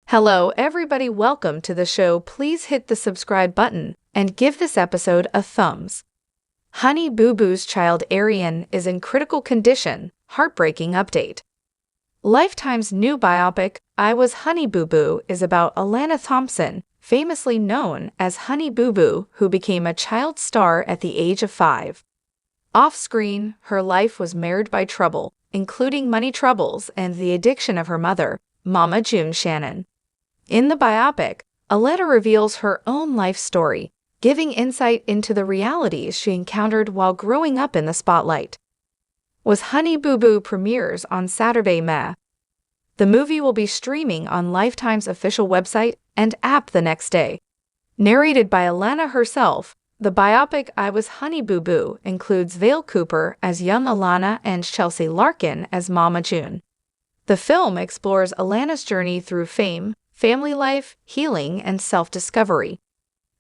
Hello, everybody. Welcome to the show. Please hit the subscribe button and give this episode a thumbs. Honey Boo Boo's child Arian is in critical condition. Heartbreaking update. Lifetime's new biopic, I Was Honey Boo Boo, is about Alana Thompson, famously known as Honey Boo Boo, who became a child star at the age of 5. Off-screen, her life was marred by trouble, including money troubles and the addiction of her mother, Mama June Shannon. In the biopic, Alana reveals her own life story, giving insight into the realities she encountered while growing up in the spotlight. Was Honey Boo Boo premieres on Saturday, May. The movie will be streaming on Lifetime's official website and app the next day. Narrated by Alana herself, the biopic I Was Honey Boo Boo includes Vale Cooper as young Alana and Chelsea Larkin as Mama June. The film explores Alana's journey through fame, family life, healing, and self-discovery.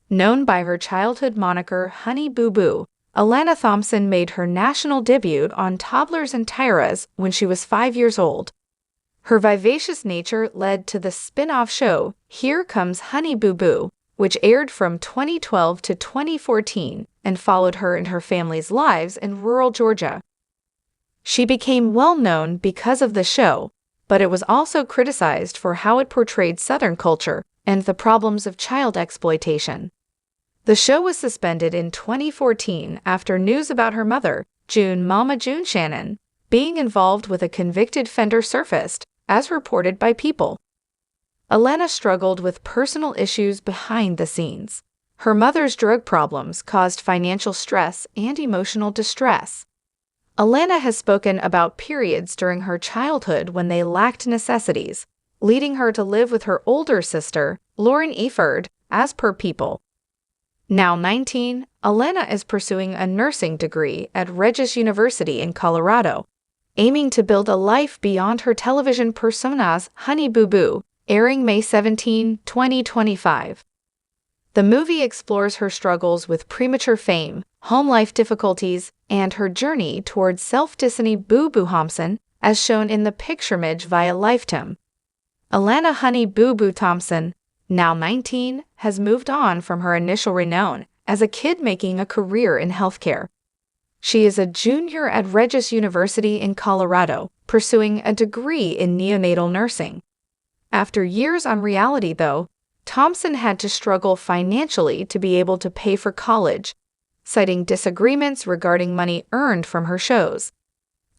Known by her childhood moniker Honey Boo Boo, Alana Thompson made her national debut on Toddlers and Tiaras when she was 5 years old. Her vivacious nature led to the spin-off show Here Comes Honey Boo Boo, which aired from 2012 to 2014 and followed her and her family's lives in rural Georgia. She became well known because of the show, but it was also criticized for how it portrayed Southern culture and the problems of child exploitation. The show was suspended in 2014 after news about her mother, Mama June Shannon, being involved with a convicted fender surfaced, as reported by People. Alana struggled with personal issues behind the scenes. Her mother's drug problems caused financial stress and emotional distress. Alana has spoken about periods during her childhood when they lacked necessities, leading her to live with her older sister, Lauren Eford, as per People. Now 19, Alana is pursuing a nursing degree at Regis University in Colorado, aiming to build a life beyond her television personas Honey Boo Boo, airing May 17, 2025. The movie explores her struggles with premature fame, home life difficulties, and her journey towards self-Disney Boo Boo Thompson, as shown in the pictureimage via Lifetime. Alana Honey Boo Boo Thompson, now 19, has moved on from her initial renown as a kid making a career in healthcare. She is a junior at Regis University in Colorado, pursuing a degree in neonatal nursing. After years on reality, though, Thompson had to struggle financially to be able to pay for college, citing disagreements regarding money earned from her shows.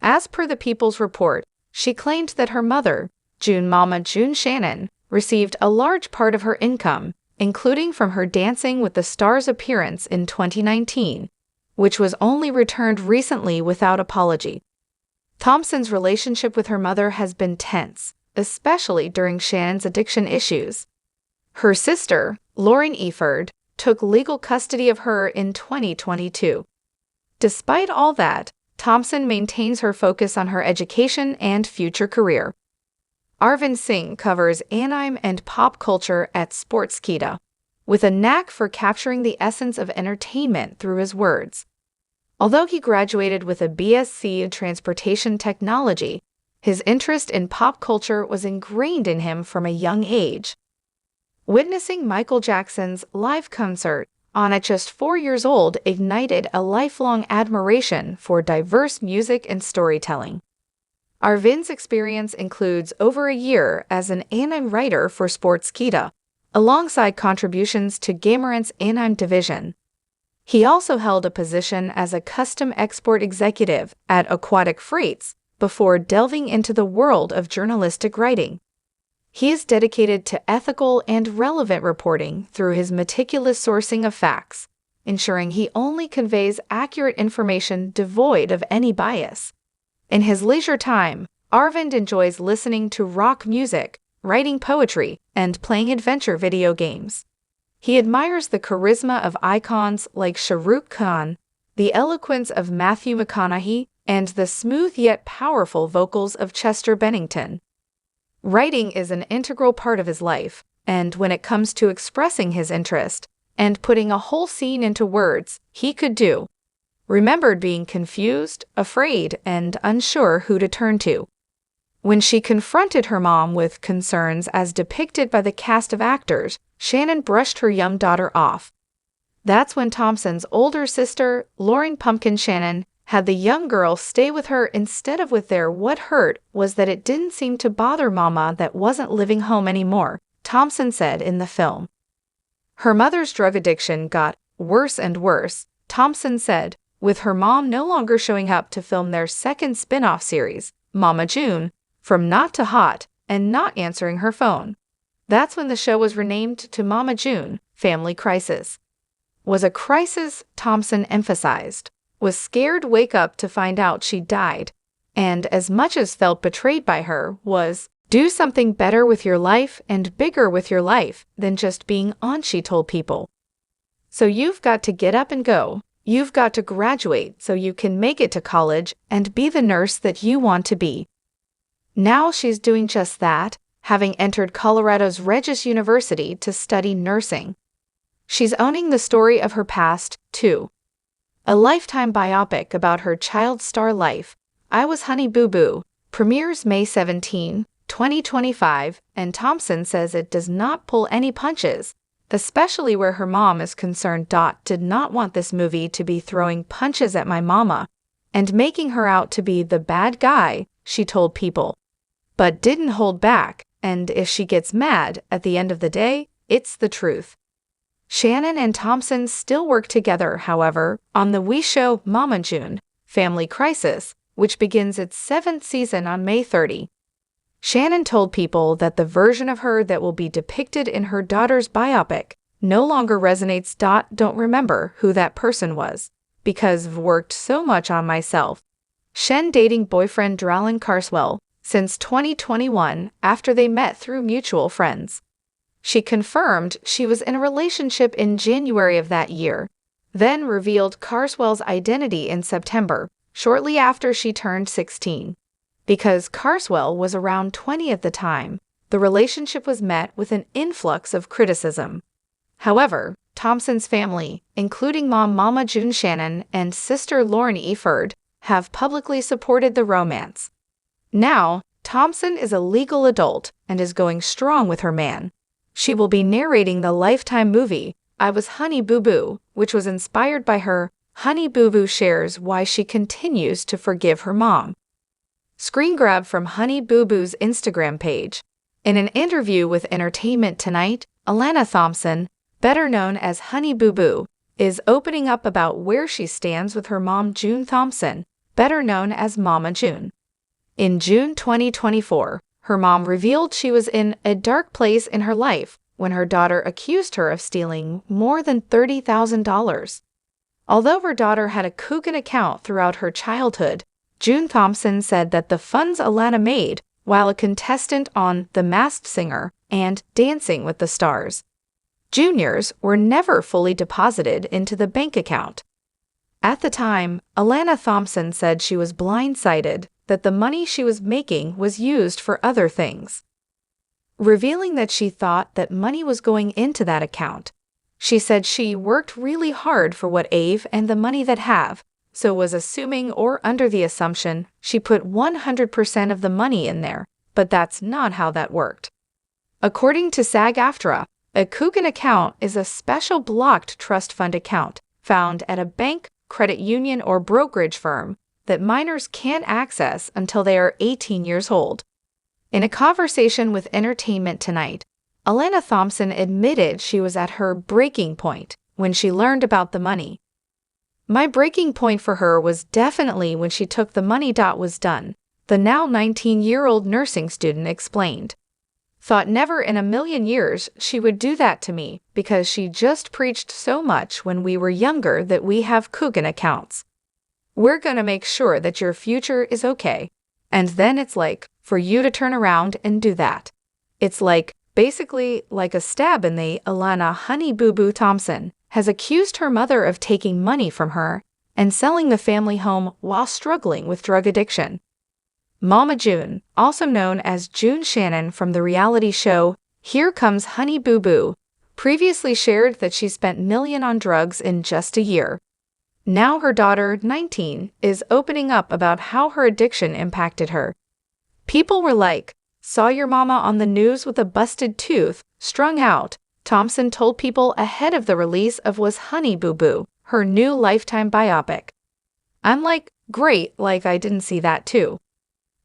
As per the People's report, she claimed that her mother, Mama June Shannon, received a large part of her income, including from her Dancing with the Stars appearance in 2019, which was only returned recently without apology. Thompson's relationship with her mother has been tense, especially during Shannon's addiction issues. Her sister, Lauren Eford, took legal custody of her in 2022. Despite all that, Thompson maintains her focus on her education and future career. Arvind Singh covers anime and pop culture at Sportskeeda, with a knack for capturing the essence of entertainment through his words. Although he graduated with a BSc in Transportation Technology, his interest in pop culture was ingrained in him from a young age. Witnessing Michael Jackson's live concert at just 4 years old ignited a lifelong admiration for diverse music and storytelling. Arvind's experience includes over a year as an anime writer for Sportskeeda, alongside contributions to Gamerant's anime division. He also held a position as a custom export executive at Aquatic Freights before delving into the world of journalistic writing. He is dedicated to ethical and relevant reporting through his meticulous sourcing of facts, ensuring he only conveys accurate information devoid of any bias. In his leisure time, Arvind enjoys listening to rock music, writing poetry, and playing adventure video games. He admires the charisma of icons like Shah Rukh Khan, the eloquence of Matthew McConaughey, and the smooth yet powerful vocals of Chester Bennington. Writing is an integral part of his life, and when it comes to expressing his interest and putting a whole scene into words, he could do. Remembered being confused, afraid, and unsure who to turn to. When she confronted her mom with concerns as depicted by the cast of actors, Shannon brushed her young daughter off. That's when Thompson's older sister, Lauren Pumpkin Shannon, had the young girl stay with her instead of with their. What hurt was that it didn't seem to bother Mama that wasn't living home anymore, Thompson said in the film. Her mother's drug addiction got worse and worse, Thompson said, with her mom no longer showing up to film their second spin-off series, Mama June, from not to hot, and not answering her phone. That's when the show was renamed to Mama June, Family Crisis. Was a crisis, Thompson emphasized. Was scared wake up to find out she died, and as much as felt betrayed by her, was do something better with your life and bigger with your life than just being on, she told people. So you've got to get up and go. You've got to graduate so you can make it to college and be the nurse that you want to be. Now she's doing just that, having entered Colorado's Regis University to study nursing. She's owning the story of her past, too. A Lifetime biopic about her child star life, I Was Honey Boo Boo, premieres May 17, 2025, and Thompson says it does not pull any punches, especially where her mom is concerned. Did not want this movie to be throwing punches at my mama and making her out to be the bad guy, she told people. But didn't hold back, and if she gets mad, at the end of the day, it's the truth. Shannon and Thompson still work together, however, on the We show Mama June, Family Crisis, which begins its 7th season on May 30. Shannon told people that the version of her that will be depicted in her daughter's biopic no longer resonates. Don't remember who that person was, because I've worked so much on myself. Shen dating boyfriend Dralen Carswell since 2021 after they met through mutual friends. She confirmed she was in a relationship in January of that year, then revealed Carswell's identity in September, shortly after she turned 16. Because Carswell was around 20 at the time, the relationship was met with an influx of criticism. However, Thompson's family, including mom Mama June Shannon and sister Lauren Eford, have publicly supported the romance. Now, Thompson is a legal adult and is going strong with her man. She will be narrating the Lifetime movie, I Was Honey Boo Boo, which was inspired by her. Honey Boo Boo shares why she continues to forgive her mom. Screen grab from Honey Boo Boo's Instagram page. In an interview with Entertainment Tonight, Alana Thompson, better known as Honey Boo Boo, is opening up about where she stands with her mom June Thompson, better known as Mama June. In June 2024, her mom revealed she was in a dark place in her life when her daughter accused her of stealing more than $30,000. Although her daughter had a Coogan account throughout her childhood, June Thompson said that the funds Alana made while a contestant on The Masked Singer and Dancing with the Stars Juniors were never fully deposited into the bank account. At the time, Alana Thompson said she was blindsided that the money she was making was used for other things, revealing that she thought that money was going into that account. She said she worked really hard for what Ave and the money that have, so was assuming or under the assumption she put 100% of the money in there, but that's not how that worked. According to SAG-AFTRA, a Coogan account is a special blocked trust fund account found at a bank, credit union, or brokerage firm that minors can't access until they are 18 years old. In a conversation with Entertainment Tonight, Alana Thompson admitted she was at her breaking point when she learned about the money. My breaking point for her was definitely when she took the money. Was done, the now 19-year-old nursing student explained. Thought never in a million years she would do that to me because she just preached so much when we were younger that we have Coogan accounts. We're gonna make sure that your future is okay. And then it's like, for you to turn around and do that. It's like, basically like a stab in the. Alana Honey Boo Boo Thompson has accused her mother of taking money from her and selling the family home while struggling with drug addiction. Mama June, also known as June Shannon from the reality show Here Comes Honey Boo Boo, previously shared that she spent millions on drugs in just a year. Now her daughter, 19, is opening up about how her addiction impacted her. People were like, "Saw your mama on the news with a busted tooth, strung out," Thompson told people ahead of the release of Was Honey Boo Boo, her new Lifetime biopic. "I'm like, great, like I didn't see that too."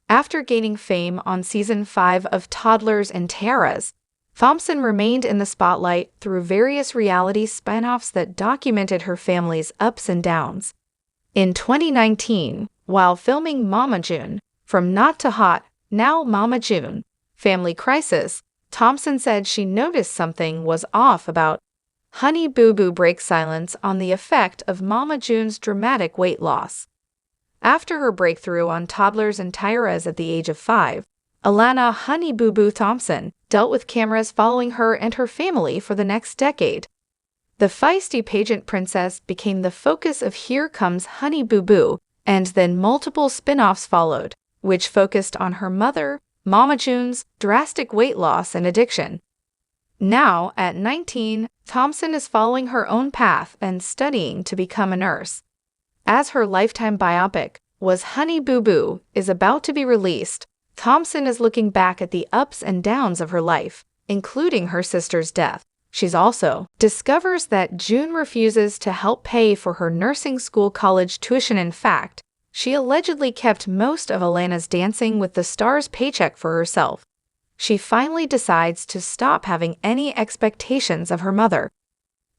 After gaining fame on season 5 of Toddlers and Tiaras, Thompson remained in the spotlight through various reality spin-offs that documented her family's ups and downs. In 2019, while filming Mama June, From Not to Hot, Now Mama June, Family Crisis, Thompson said she noticed something was off about Honey Boo Boo. Breaks silence on the effect of Mama June's dramatic weight loss. After her breakthrough on Toddlers and Tiaras at the age of 5, Alana Honey Boo Boo Thompson dealt with cameras following her and her family for the next decade. The feisty pageant princess became the focus of Here Comes Honey Boo Boo, and then multiple spin-offs followed, which focused on her mother, Mama June's drastic weight loss and addiction. Now, at 19, Thompson is following her own path and studying to become a nurse. As her Lifetime biopic, Was Honey Boo Boo, is about to be released, Thompson is looking back at the ups and downs of her life, including her sister's death. She's also discovers that June refuses to help pay for her nursing school college tuition. In fact, she allegedly kept most of Alana's Dancing with the Stars paycheck for herself. She finally decides to stop having any expectations of her mother.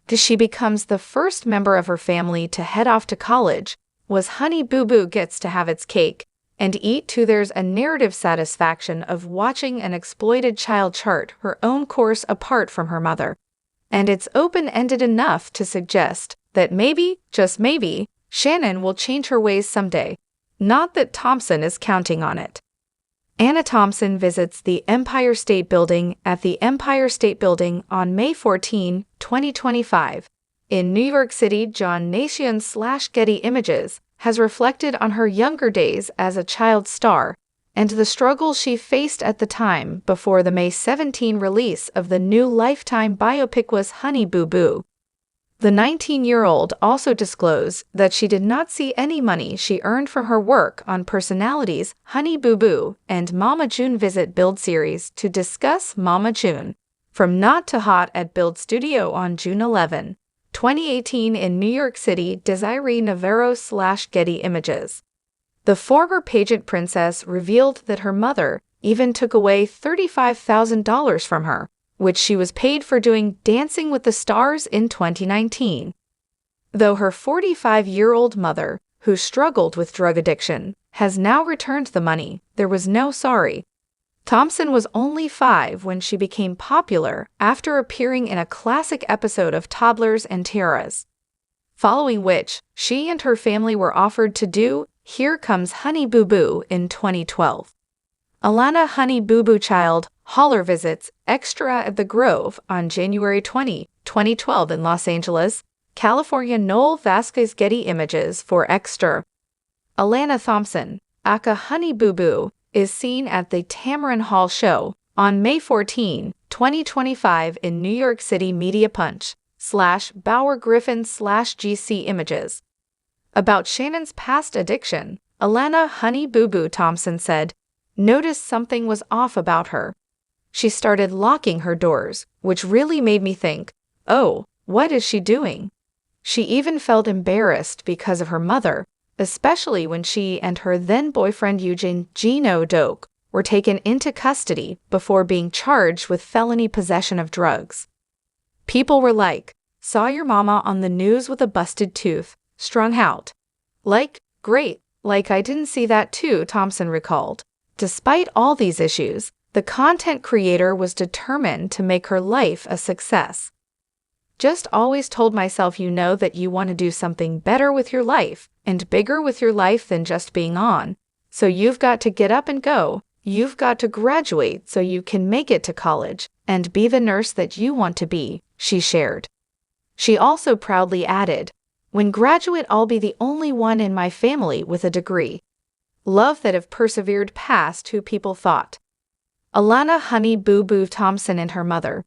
She becomes the first member of her family to head off to college. Was Honey Boo Boo gets to have its cake and eat too. There's a narrative satisfaction of watching an exploited child chart her own course apart from her mother. And it's open-ended enough to suggest that maybe, just maybe, Shannon will change her ways someday. Not that Thompson is counting on it. Anna Thompson visits the Empire State Building at the Empire State Building on May 14, 2025. In New York City, John Nation/Getty Images has reflected on her younger days as a child star and the struggle she faced at the time before the May 17 release of the new Lifetime biopic Was Honey Boo Boo. The 19-year-old also disclosed that she did not see any money she earned from her work on personalities Honey Boo Boo and Mama June. Visit Build series to discuss Mama June. From Not to Hot at Build Studio on June 11, 2018 in New York City. Desiree Navarro/Getty Images. The former pageant princess revealed that her mother even took away $35,000 from her, which she was paid for doing Dancing with the Stars in 2019. Though her 45-year-old mother, who struggled with drug addiction, has now returned the money, there was no sorry. Thompson was only 5 when she became popular after appearing in a classic episode of Toddlers and Tiaras, following which she and her family were offered to do Here Comes Honey Boo Boo in 2012. Alana Honey Boo Boo Child Holler visits Extra at the Grove on January 20, 2012 in Los Angeles, California. Noel Vasquez. Getty Images for Extra. Alana Thompson, aka Honey Boo Boo, is seen at the Tamron Hall show on May 14, 2025 in New York City. Media Punch/Bauer Griffin/GC Images. About Shannon's past addiction, Alana Honey Boo Boo Thompson said, "Noticed something was off about her. She started locking her doors, which really made me think, oh, what is she doing?" She even felt embarrassed because of her mother, especially when she and her then-boyfriend Eugene Gino Doak were taken into custody before being charged with felony possession of drugs. People were like, "Saw your mama on the news with a busted tooth, strung out. Like, great, like I didn't see that too," Thompson recalled. Despite all these issues, the content creator was determined to make her life a success. "Just always told myself that you want to do something better with your life and bigger with your life than just being on. So you've got to get up and go. You've got to graduate so you can make it to college and be the nurse that you want to be," she shared. She also proudly added, "When graduate, I'll be the only one in my family with a degree. Love that have persevered past who people thought." Alana Honey Boo Boo Thompson and her mother,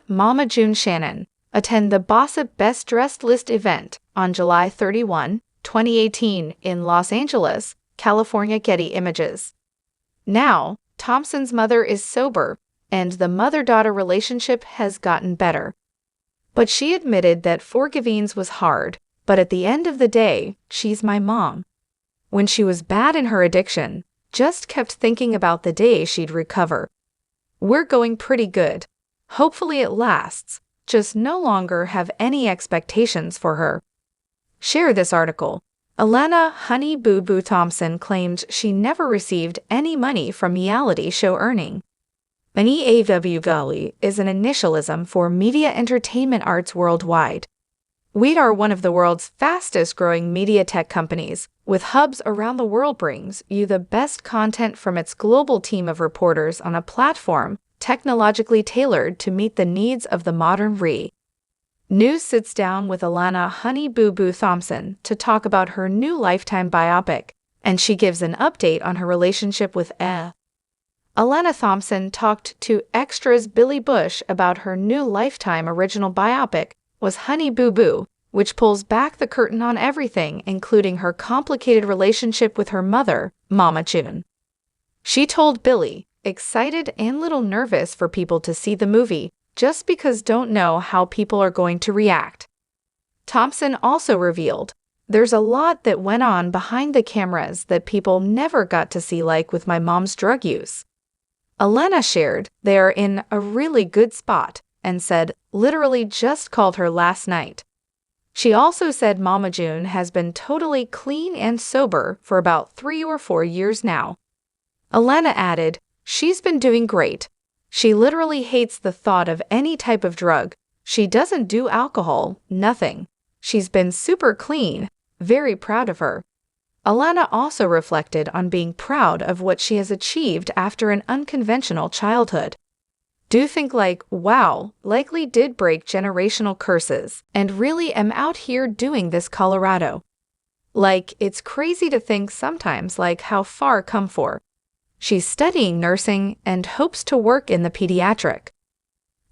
Mama June Shannon, attend the Bossip Best Dressed List event on July 31, 2018 in Los Angeles, California. Getty Images. Now, Thompson's mother is sober, and the mother-daughter relationship has gotten better. But she admitted that forgivings was hard, but at the end of the day, she's my mom. When she was bad in her addiction, just kept thinking about the day she'd recover. We're going pretty good. Hopefully it lasts, just no longer have any expectations for her. Share this article. Alana Honey Boo Boo Thompson claimed she never received any money from reality show earning. An EAWGALI is an initialism for Media Entertainment Arts Worldwide. We are one of the world's fastest-growing media tech companies, with hubs around the world brings you the best content from its global team of reporters on a platform technologically tailored to meet the needs of the modern News sits down with Alana Honey Boo Boo Thompson to talk about her new Lifetime biopic, and she gives an update on her relationship with Alana Thompson talked to Extra's Billy Bush about her new Lifetime original biopic, was Honey Boo Boo, which pulls back the curtain on everything, including her complicated relationship with her mother, Mama June. She told Billy, excited and little nervous for people to see the movie, just because don't know how people are going to react. Thompson also revealed, there's a lot that went on behind the cameras that people never got to see, like with my mom's drug use. Alana shared they are in a really good spot and said, literally just called her last night. She also said Mama June has been totally clean and sober for about 3 or 4 years now. Alana added, she's been doing great. She literally hates the thought of any type of drug. She doesn't do alcohol, nothing. She's been super clean, very proud of her. Alana also reflected on being proud of what she has achieved after an unconventional childhood. Do think like, wow, likely did break generational curses, and really am out here doing this Colorado. Like, it's crazy to think sometimes like how far come for. She's studying nursing and hopes to work in the pediatric.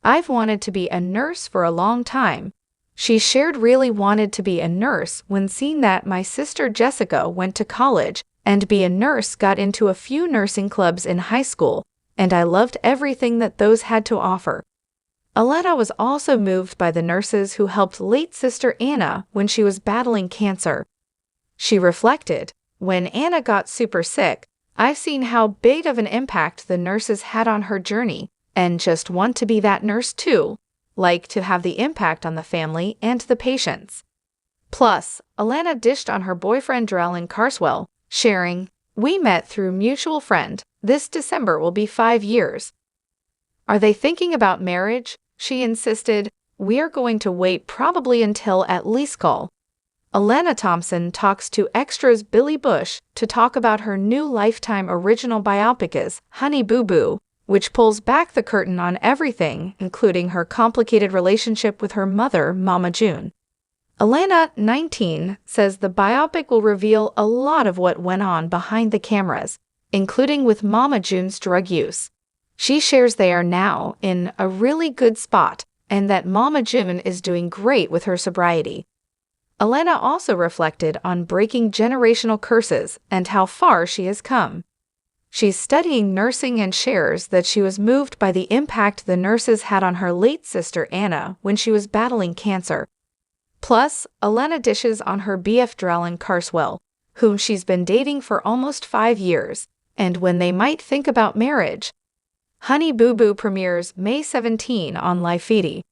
I've wanted to be a nurse for a long time. She shared really wanted to be a nurse when seeing that my sister Jessica went to college and be a nurse, got into a few nursing clubs in high school, and I loved everything that those had to offer. Alana was also moved by the nurses who helped late sister Anna when she was battling cancer. She reflected, when Anna got super sick, I've seen how big of an impact the nurses had on her journey, and just want to be that nurse too, like to have the impact on the family and the patients. Plus, Alana dished on her boyfriend Drellin Carswell, sharing, we met through mutual friend. This December will be 5 years. Are they thinking about marriage? She insisted, we are going to wait probably until at least call. Alana Thompson talks to Extra's Billy Bush to talk about her new Lifetime original biopic is Honey Boo Boo, which pulls back the curtain on everything, including her complicated relationship with her mother, Mama June. Alana, 19, says the biopic will reveal a lot of what went on behind the cameras, including with Mama June's drug use. She shares they are now in a really good spot and that Mama June is doing great with her sobriety. Alana also reflected on breaking generational curses and how far she has come. She's studying nursing and shares that she was moved by the impact the nurses had on her late sister Anna when she was battling cancer. Plus, Alana dishes on her BF Drellin Carswell, whom she's been dating for almost 5 years, and when they might think about marriage. Honey Boo Boo premieres May 17 on Lifeedy.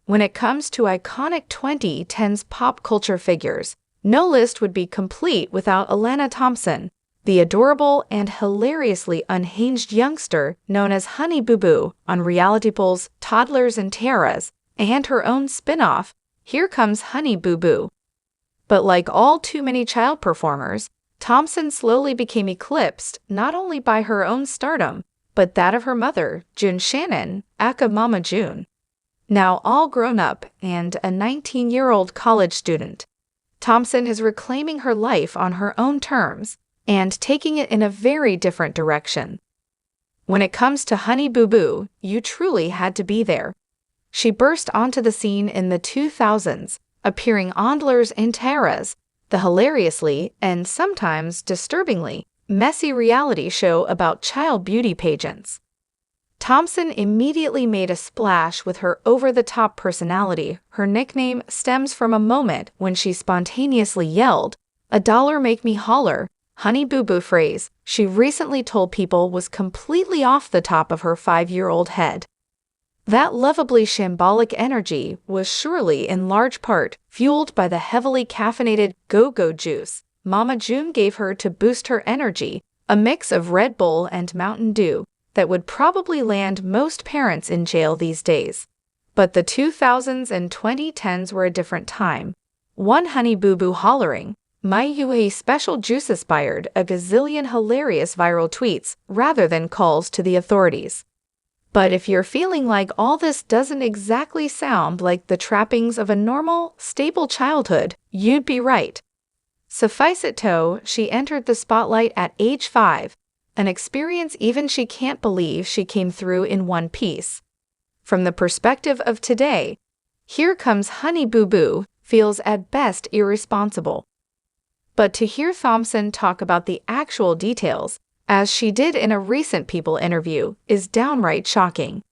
When it comes to iconic 2010s pop culture figures, no list would be complete without Alana Thompson, the adorable and hilariously unhinged youngster known as Honey Boo Boo on reality polls Toddlers and Tiaras, and her own spin-off, Here Comes Honey Boo Boo. But like all too many child performers, Thompson slowly became eclipsed not only by her own stardom, but that of her mother, Shannon, aka Mama June. Now all grown up and a 19-year-old college student, Thompson is reclaiming her life on her own terms and taking it in a very different direction. When it comes to Honey Boo Boo, you truly had to be there. She burst onto the scene in the 2000s, appearing on Toddlers and Tiaras, the hilariously and sometimes disturbingly messy reality show about child beauty pageants. Thompson immediately made a splash with her over-the-top personality. Her nickname stems from a moment when she spontaneously yelled, "A dollar make me holler," Honey Boo Boo phrase she recently told people was completely off the top of her 5-year-old head. That lovably shambolic energy was surely in large part fueled by the heavily caffeinated go-go juice Mama June gave her to boost her energy, a mix of Red Bull and Mountain Dew that would probably land most parents in jail these days. But the 2000s and 2010s were a different time. One Honey Boo Boo hollering, "My Yue special juice" inspired a gazillion hilarious viral tweets rather than calls to the authorities. But if you're feeling like all this doesn't exactly sound like the trappings of a normal, stable childhood, you'd be right. Suffice it to, she entered the spotlight at age 5, an experience even she can't believe she came through in one piece. From the perspective of today, Here Comes Honey Boo Boo feels at best irresponsible. But to hear Thompson talk about the actual details, as she did in a recent People interview, is downright shocking.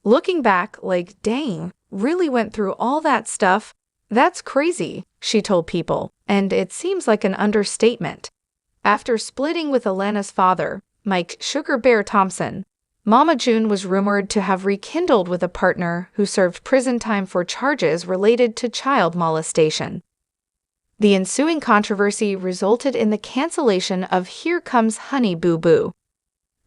Looking back, like, dang, really went through all that stuff? That's crazy, she told People, and it seems like an understatement. After splitting with Alana's father, Mike Sugar Bear Thompson, Mama June was rumored to have rekindled with a partner who served prison time for charges related to child molestation. The ensuing controversy resulted in the cancellation of Here Comes Honey Boo Boo.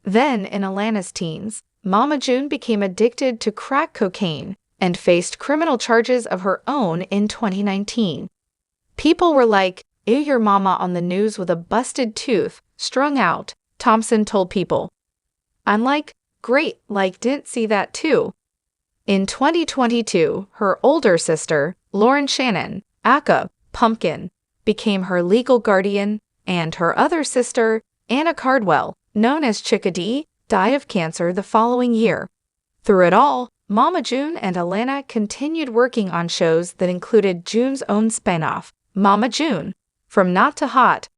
Then, in Alana's teens, Mama June became addicted to crack cocaine and faced criminal charges of her own in 2019. People were like, "Ew, your mama on the news with a busted tooth, strung out," Thompson told People. I'm like, great, like, didn't see that too. In 2022, her older sister, Lauren Shannon, aka Pumpkin, became her legal guardian, and her other sister, Anna Cardwell, known as Chickadee, died of cancer the following year. Through it all, Mama June and Alana continued working on shows that included June's own spinoff, Mama June, From Not to Hot,